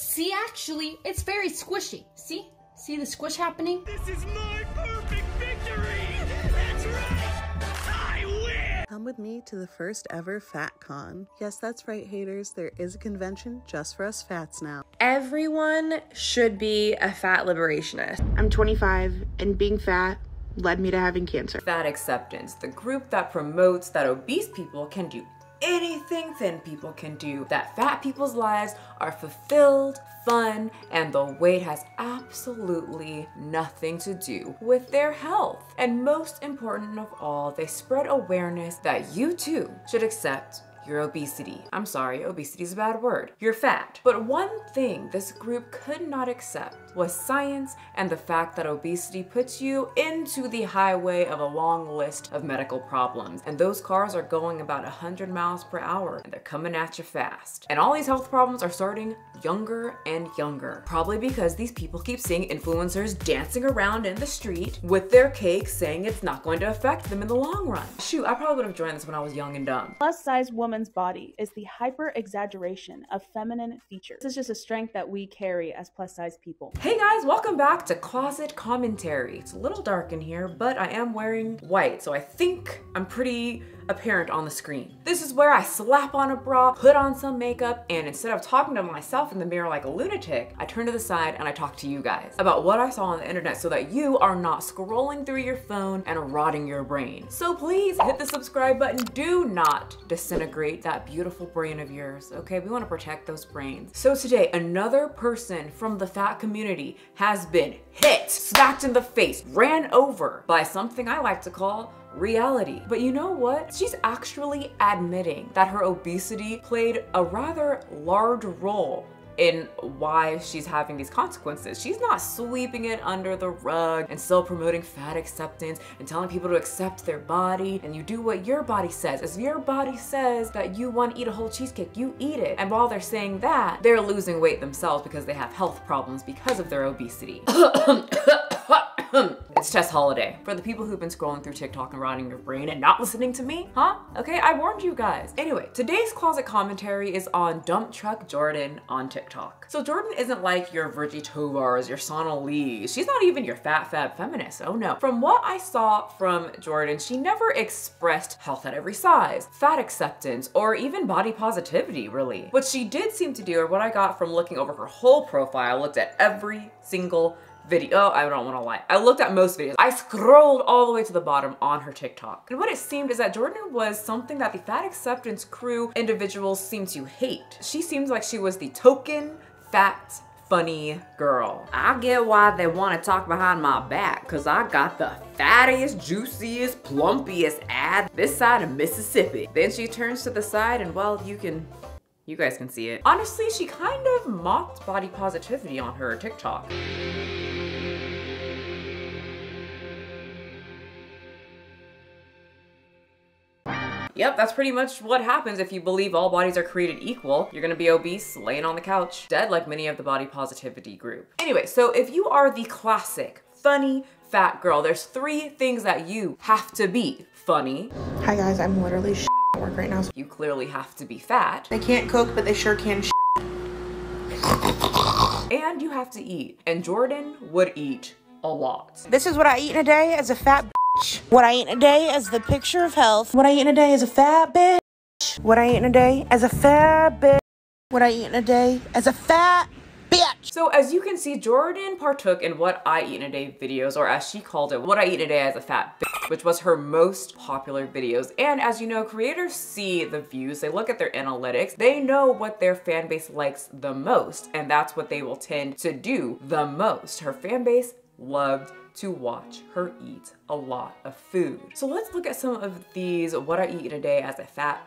See, actually, it's very squishy. See? See the squish happening? This is my perfect victory! That's right! I win! Come with me to the first ever Fat Con. Yes, that's right, haters. There is a convention just for us fats now. Everyone should be a fat liberationist. I'm 25 and being fat led me to having cancer. Fat acceptance, the group that promotes that obese people can do anything thin people can do, that fat people's lives are fulfilled, fun, and the weight has absolutely nothing to do with their health. And most important of all, they spread awareness that you too should accept your obesity. I'm sorry, obesity is a bad word. You're fat. But one thing this group could not accept was science and the fact that obesity puts you into the highway of a long list of medical problems. And those cars are going about 100 miles per hour and they're coming at you fast. And all these health problems are starting younger and younger. Probably because these people keep seeing influencers dancing around in the street with their cake saying it's not going to affect them in the long run. Shoot, I probably would have joined this when I was young and dumb. Plus size woman's body is the hyper exaggeration of feminine features. This is just a strength that we carry as plus size people. Hey guys, welcome back to Closet Commentary. It's a little dark in here, but I am wearing white, so I think I'm pretty apparent on the screen. This is where I slap on a bra, put on some makeup, and instead of talking to myself in the mirror like a lunatic, I turn to the side and I talk to you guys about what I saw on the internet so that you are not scrolling through your phone and rotting your brain. So please hit the subscribe button. Do not disintegrate that beautiful brain of yours, okay? We want to protect those brains. So today, another person from the fat community has been hit, smacked in the face, ran over by something I like to call reality. But you know what? She's actually admitting that her obesity played a rather large role in why she's having these consequences. She's not sweeping it under the rug and still promoting fat acceptance and telling people to accept their body and you do what your body says. If your body says that you want to eat a whole cheesecake, you eat it. And while they're saying that, they're losing weight themselves because they have health problems because of their obesity. It's test holiday. For the people who've been scrolling through TikTok and rotting your brain and not listening to me, huh? Okay, I warned you guys. Anyway, today's closet commentary is on Dump Truck Jordan on TikTok. So Jordan isn't like your Virgie Tovars, your Sana Lees. She's not even your fat fab feminist, oh no. From what I saw from Jordan, she never expressed health at every size, fat acceptance, or even body positivity, really. What she did seem to do, or what I got from looking over her whole profile, looked at every single video. Oh, I don't want to lie. I looked at most videos. I scrolled all the way to the bottom on her TikTok. And what it seemed is that Jordan was something that the fat acceptance crew individuals seem to hate. She seems like she was the token fat funny girl. I get why they want to talk behind my back, cause I got the fattiest, juiciest, plumpiest ad this side of Mississippi. Then she turns to the side and well, you guys can see it. Honestly, she kind of mocked body positivity on her TikTok. Yep, that's pretty much what happens if you believe all bodies are created equal. You're gonna be obese, laying on the couch, dead like many of the body positivity group. Anyway, so if you are the classic, funny, fat girl, there's 3 things that you have to be. Funny. Hi guys, I'm literally at work right now. You clearly have to be fat. They can't cook, but they sure can And you have to eat. And Jordan would eat a lot. This is what I eat in a day as a fat bitch. What I eat in a day as the picture of health. What I eat in a day as a fat bitch. What I eat in a day as a fat bitch. What I eat in a day as a fat bitch. So as you can see, Jordan partook in What I Eat in a Day videos, or as she called it, What I Eat in a Day as a Fat Bitch, which was her most popular videos. And as you know, creators see the views, they look at their analytics, they know what their fan base likes the most, and that's what they will tend to do the most. Her fan base loved to watch her eat a lot of food. So let's look at some of these What I Eat in a Day as a Fat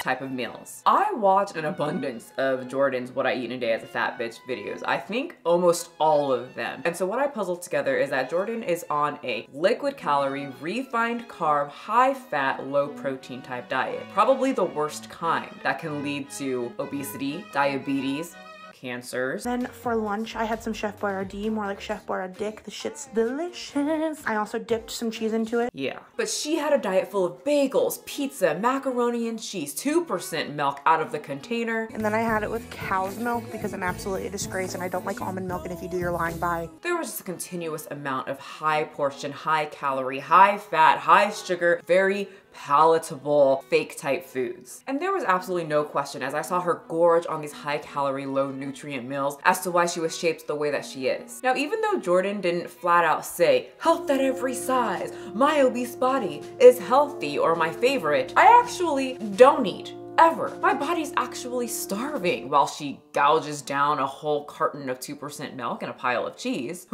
type of meals. I watch an abundance of Jordan's What I Eat in a Day as a Fat Bitch videos. I think almost all of them. And so what I puzzled together is that Jordan is on a liquid calorie, refined carb, high fat, low protein type diet. Probably the worst kind that can lead to obesity, diabetes, cancers. Then for lunch, I had some Chef Boyardee, more like Chef Boyardee. The shit's delicious. I also dipped some cheese into it. Yeah, but she had a diet full of bagels, pizza, macaroni and cheese, 2% milk out of the container. And then I had it with cow's milk because I'm absolutely a disgrace and I don't like almond milk, and if you do, you're lying. Bye. There was just a continuous amount of high portion, high calorie, high fat, high sugar, very palatable fake type foods. And there was absolutely no question as I saw her gorge on these high calorie, low nutrient meals as to why she was shaped the way that she is. Now, even though Jordan didn't flat out say, health at every size, my obese body is healthy or my favorite, I actually don't eat. Ever. My body's actually starving while she gouges down a whole carton of 2% milk and a pile of cheese.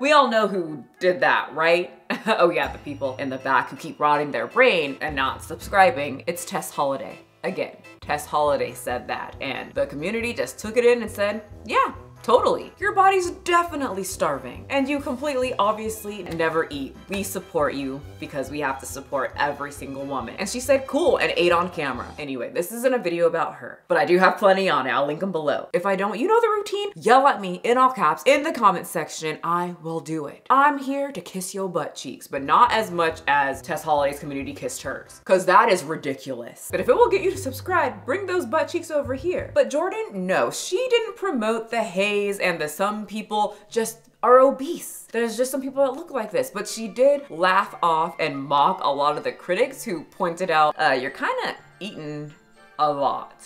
We all know who did that, right? Oh yeah, the people in the back who keep rotting their brain and not subscribing. It's Tess Holiday. Again, Tess Holiday said that, and the community just took it in and said, yeah, totally. Your body's definitely starving and you completely obviously never eat. We support you because we have to support every single woman. And she said cool and ate on camera. Anyway, this isn't a video about her, but I do have plenty on it. I'll link them below. If I don't, you know the routine. Yell at me in all caps in the comment section. I will do it. I'm here to kiss your butt cheeks, but not as much as Tess Holiday's community kissed hers, because that is ridiculous. But if it will get you to subscribe, bring those butt cheeks over here. But Jordan, no, she didn't promote the hate and the some people just are obese. There's just some people that look like this, but she did laugh off and mock a lot of the critics who pointed out, you're kind of eating a lot.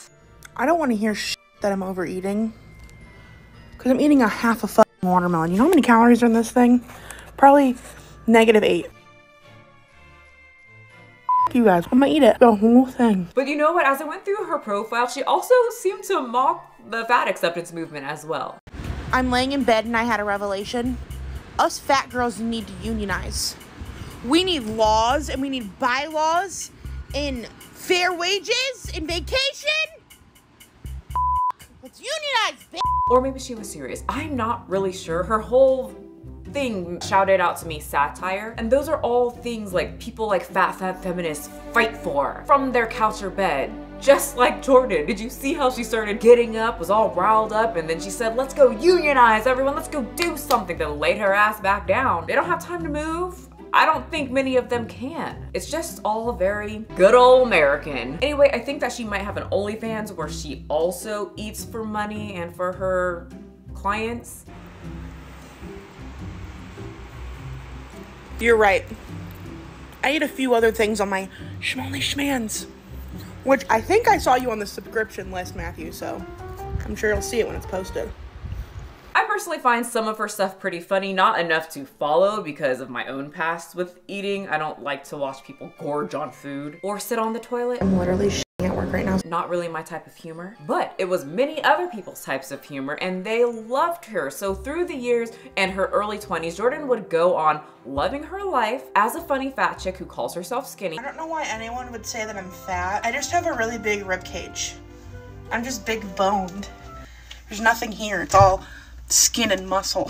I don't want to hear that I'm overeating because I'm eating a half a fucking watermelon. You know how many calories are in this thing? Probably -8. You guys, I'm gonna eat it, the whole thing. But you know what, as I went through her profile, she also seemed to mock the fat acceptance movement as well. I'm laying in bed and I had a revelation. Us fat girls need to unionize. We need laws and we need bylaws and fair wages and vacation. Let's unionize, bitch. Or maybe she was serious. I'm not really sure. Her whole thing shouted out to me satire, and those are all things like people like fat feminists fight for from their couch or bed. Just like Jordan. Did you see how she started getting up, was all riled up, and then she said, let's go unionize, everyone, let's go do something, then laid her ass back down. They don't have time to move. I don't think many of them can. It's just all very good old American. Anyway, I think that she might have an OnlyFans where she also eats for money and for her clients. You're right. I eat a few other things on my schmonly schmans, which I think I saw you on the subscription list, Matthew, so I'm sure you'll see it when it's posted. I personally find some of her stuff pretty funny, not enough to follow because of my own past with eating. I don't like to watch people gorge on food or sit on the toilet. I'm literally shitting at work right now. Not really my type of humor, but it was many other people's types of humor and they loved her. So through the years and her early 20s, Jordan would go on loving her life as a funny fat chick who calls herself skinny. I don't know why anyone would say that I'm fat. I just have a really big rib cage. I'm just big boned. There's nothing here. It's all skin and muscle.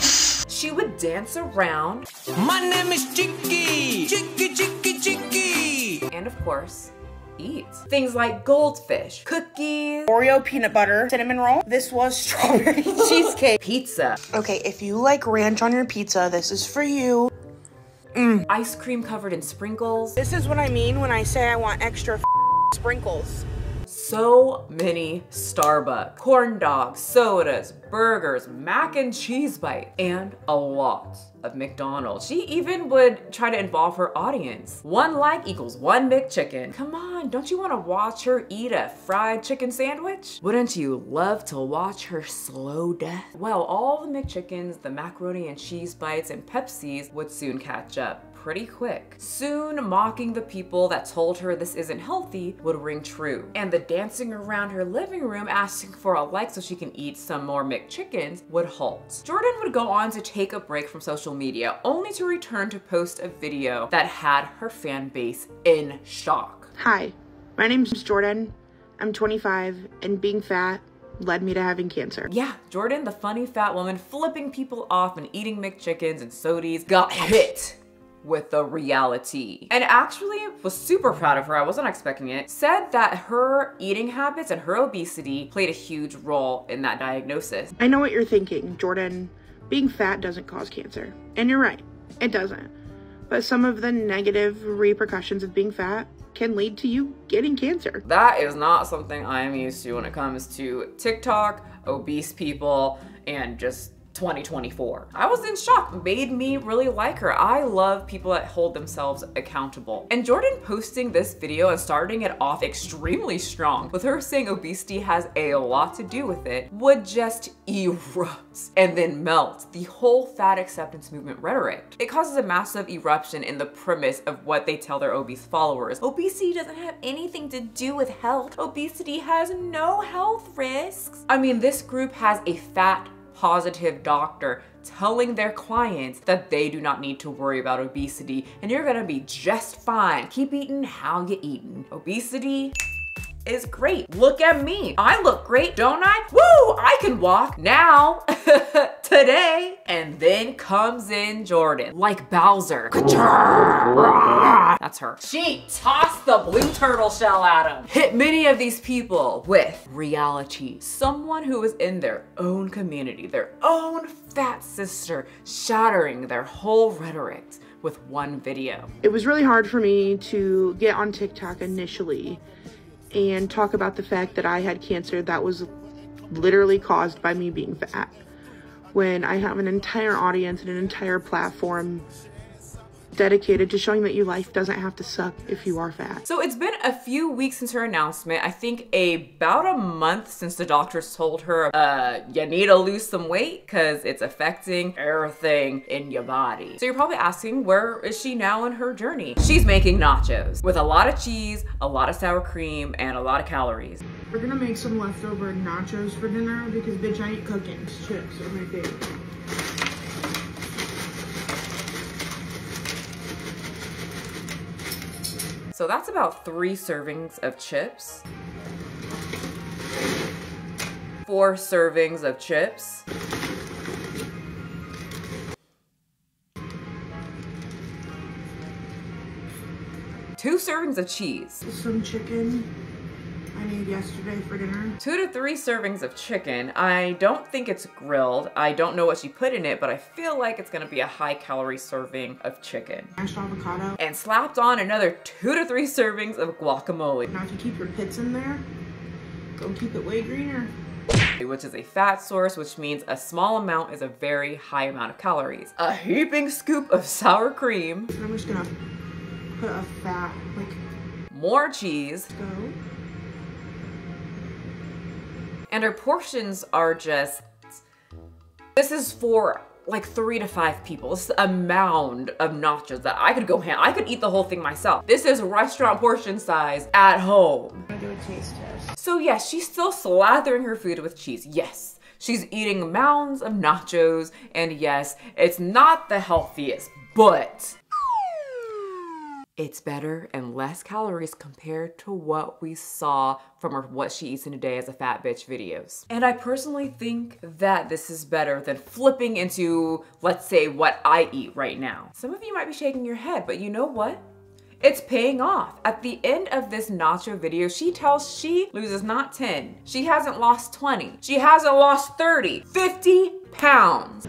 She would dance around. My name is Chicky. Chicky, Chicky, Chicky. And of course, eat. Things like goldfish, cookies, Oreo peanut butter, cinnamon roll. This was strawberry cheesecake. Pizza. Okay, if you like ranch on your pizza, this is for you. Ice cream covered in sprinkles. This is what I mean when I say I want extra sprinkles. So many Starbucks, corn dogs, sodas, burgers, mac and cheese bites, and a lot of McDonald's. She even would try to involve her audience. 1 like equals 1 McChicken. Come on, don't you want to watch her eat a fried chicken sandwich? Wouldn't you love to watch her slow death? Well, all the McChickens, the macaroni and cheese bites, and Pepsis would soon catch up pretty quick. Soon, mocking the people that told her this isn't healthy would ring true. And the dancing around her living room asking for a like so she can eat some more McChickens would halt. Jordan would go on to take a break from social media, only to return to post a video that had her fan base in shock. Hi, my name's Jordan. I'm 25, and being fat led me to having cancer. Yeah, Jordan, the funny fat woman flipping people off and eating McChickens and sodies, got hit with the reality. And actually was super proud of her, I wasn't expecting it, said that her eating habits and her obesity played a huge role in that diagnosis. I know what you're thinking, Jordan. Being fat doesn't cause cancer. And you're right, it doesn't. But some of the negative repercussions of being fat can lead to you getting cancer. That is not something I am used to when it comes to TikTok, obese people, and just 2024. I was in shock, made me really like her. I love people that hold themselves accountable. And Jordan posting this video and starting it off extremely strong with her saying obesity has a lot to do with it would just erupt and then melt the whole fat acceptance movement rhetoric. It causes a massive eruption in the premise of what they tell their obese followers. Obesity doesn't have anything to do with health. Obesity has no health risks. I mean, this group has a fat positive doctor telling their clients that they do not need to worry about obesity and you're gonna be just fine. Keep eating how you eating. Obesity is great. Look at me. I look great, don't I? Woo! I can walk now, today. And then comes in Jordan, like Bowser. That's her. She tossed the blue turtle shell at him. Hit many of these people with reality. Someone who is in their own community, their own fat sister, shattering their whole rhetoric with one video. It was really hard for me to get on TikTok initially and talk about the fact that I had cancer that was literally caused by me being fat, when I have an entire audience and an entire platform dedicated to showing that your life doesn't have to suck if you are fat. So it's been a few weeks since her announcement. I think about a month since the doctors told her, you need to lose some weight because it's affecting everything in your body. So you're probably asking, where is she now in her journey? She's making nachos with a lot of cheese, a lot of sour cream, and a lot of calories. We're gonna make some leftover nachos for dinner because bitch, I ain't cooking. Chips are my favorite. So that's about 3 servings of chips. 4 servings of chips. Two servings of cheese. Some chicken I made yesterday for dinner. 2 to 3 servings of chicken. I don't think it's grilled. I don't know what she put in it, but I feel like it's gonna be a high calorie serving of chicken. Mashed avocado. And slapped on another 2 to 3 servings of guacamole. Now if you keep your pits in there, go keep it way greener. Which is a fat source, which means a small amount is a very high amount of calories. A heaping scoop of sour cream. I'm just gonna put a fat, like, more cheese. go. And her portions are just, this is for like 3 to 5 people. This is a mound of nachos that I could go ham. I could eat the whole thing myself. This is restaurant portion size at home. I'm gonna do a taste test. So yes, she's still slathering her food with cheese. Yes, she's eating mounds of nachos. And yes, it's not the healthiest, but it's better and less calories compared to what we saw from her what she eats in a day as a fat bitch videos. And I personally think that this is better than flipping into, let's say, what I eat right now. Some of you might be shaking your head, but you know what? It's paying off. At the end of this nacho video, she tells she loses not 10. She hasn't lost 20. She hasn't lost 30, 50 pounds.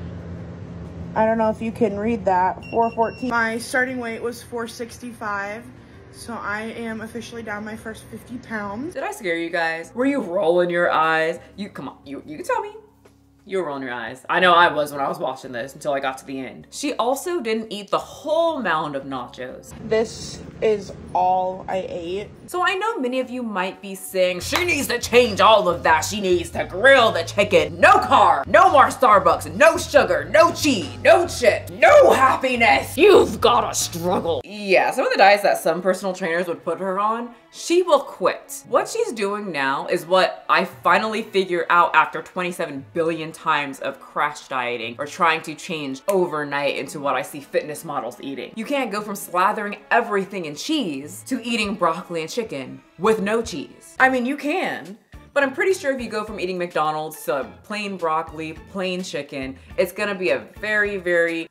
I don't know if you can read that. 414. My starting weight was 465, so I am officially down my first 50 pounds. Did I scare you guys? Were you rolling your eyes? Come on, you can tell me. You were rolling your eyes. I know I was when I was watching this until I got to the end. She also didn't eat the whole mound of nachos. This is all I ate. So I know many of you might be saying, she needs to change all of that. She needs to grill the chicken. No carb, no more Starbucks, no sugar, no cheese, no chip, no happiness. You've gotta struggle. Yeah, some of the diets that some personal trainers would put her on, she will quit. What she's doing now is what I finally figure out after 27 billion times of crash dieting or trying to change overnight into what I see fitness models eating. You can't go from slathering everything in cheese to eating broccoli and chicken with no cheese. I mean, you can, But I'm pretty sure if you go from eating McDonald's to plain broccoli, plain chicken, it's gonna be a very,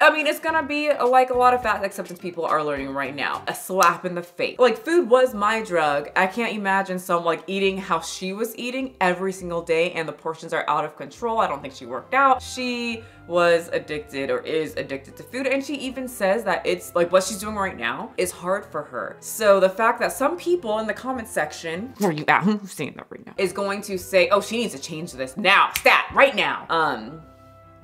it's gonna be like a lot of fat acceptance people are learning right now, a slap in the face. Like, food was my drug. I can't imagine someone like eating how she was eating every single day, and the portions are out of control. I don't think she worked out. She was addicted or is addicted to food, and she even says that it's like what she's doing right now is hard for her. So the fact that some people in the comment section, where you at, who's saying that right now, is going to say, oh, she needs to change this now, stat, right now.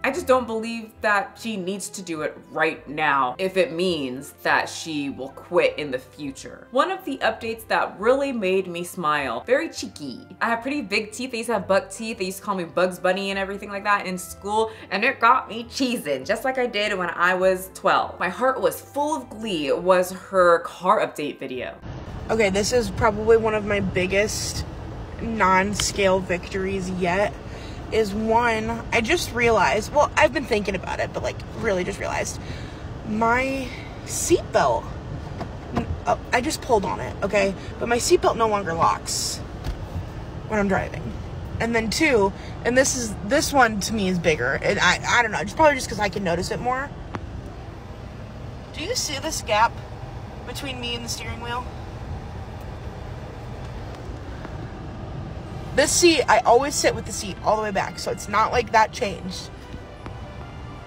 I just don't believe that she needs to do it right now if it means that she will quit in the future. One of the updates that really made me smile, very cheeky. I have pretty big teeth. They used to have buck teeth. They used to call me Bugs Bunny and everything like that in school, and it got me cheesing, just like I did when I was 12. My heart was full of glee. Was her car update video. Okay, this is probably one of my biggest non-scale victories yet. Is one, I just realized, well, I've been thinking about it, but like really just realized my seatbelt, I just pulled on it, okay? But my seatbelt no longer locks when I'm driving. And then two, and this one to me is bigger, and I don't know, it's probably just because I can notice it more. Do you see this gap between me and the steering wheel? This seat, I always sit with the seat all the way back, so it's not like that changed.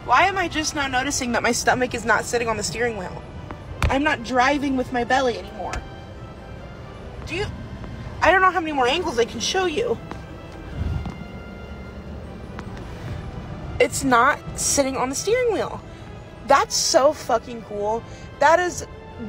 Why am I just now noticing that my stomach is not sitting on the steering wheel? I'm not driving with my belly anymore. I don't know how many more angles I can show you. It's not sitting on the steering wheel. That's so fucking cool.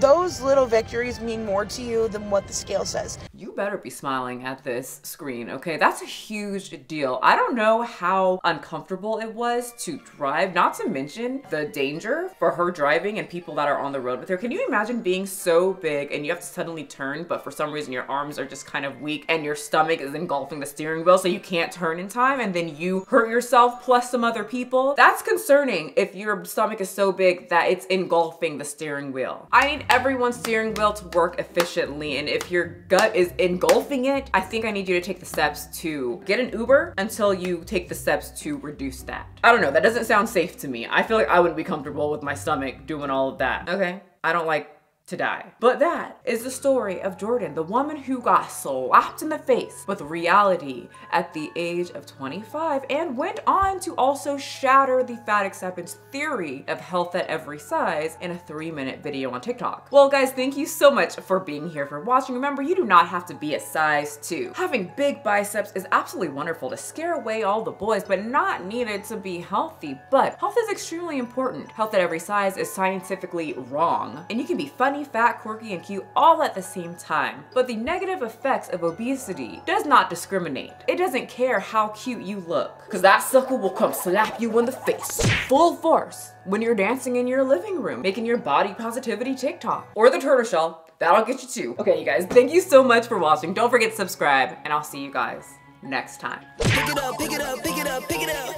Those little victories mean more to you than what the scale says. You better be smiling at this screen, okay? That's a huge deal. I don't know how uncomfortable it was to drive, not to mention the danger for her driving and people that are on the road with her. Can you imagine being so big and you have to suddenly turn, but for some reason your arms are just kind of weak and your stomach is engulfing the steering wheel so you can't turn in time, and then you hurt yourself plus some other people? That's concerning if your stomach is so big that it's engulfing the steering wheel. I need everyone's steering wheel to work efficiently, and if your gut is engulfing it, I think I need you to take the steps to get an Uber until you take the steps to reduce that. I don't know, that doesn't sound safe to me. I feel like I wouldn't be comfortable with my stomach doing all of that. Okay, I don't like to die. But that is the story of Jordan, the woman who got slapped in the face with reality at the age of 25 and went on to also shatter the fat acceptance theory of health at every size in a 3-minute video on TikTok. Well guys, thank you so much for being here, for watching. Remember, you do not have to be a size 2. Having big biceps is absolutely wonderful to scare away all the boys, but not needed to be healthy. But health is extremely important. Health at every size is scientifically wrong, and you can be funny, fat, quirky, and cute all at the same time. But the negative effects of obesity does not discriminate. It doesn't care how cute you look, because that sucker will come slap you in the face full force when you're dancing in your living room, making your body positivity TikTok. Or the turtle shell, that'll get you too. Okay, you guys, thank you so much for watching. Don't forget to subscribe, and I'll see you guys next time. Pick it up, pick it up, pick it up, pick it up.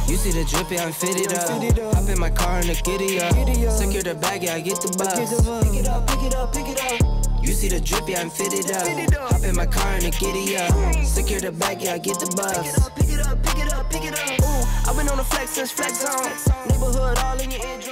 You see the drippy, I'm fitted up. Hop in my car and the giddy up. Secure the bag, yeah, I get the bus. Pick it up, pick it up, pick it up. You see the drippy, I'm fitted up. Hop in my car and the giddy up. Secure the bag, yeah, I get the bus. Pick it up, pick it up, pick it up, pick it up. Ooh, I've been on the flex since flex on. Neighborhood all in your ear.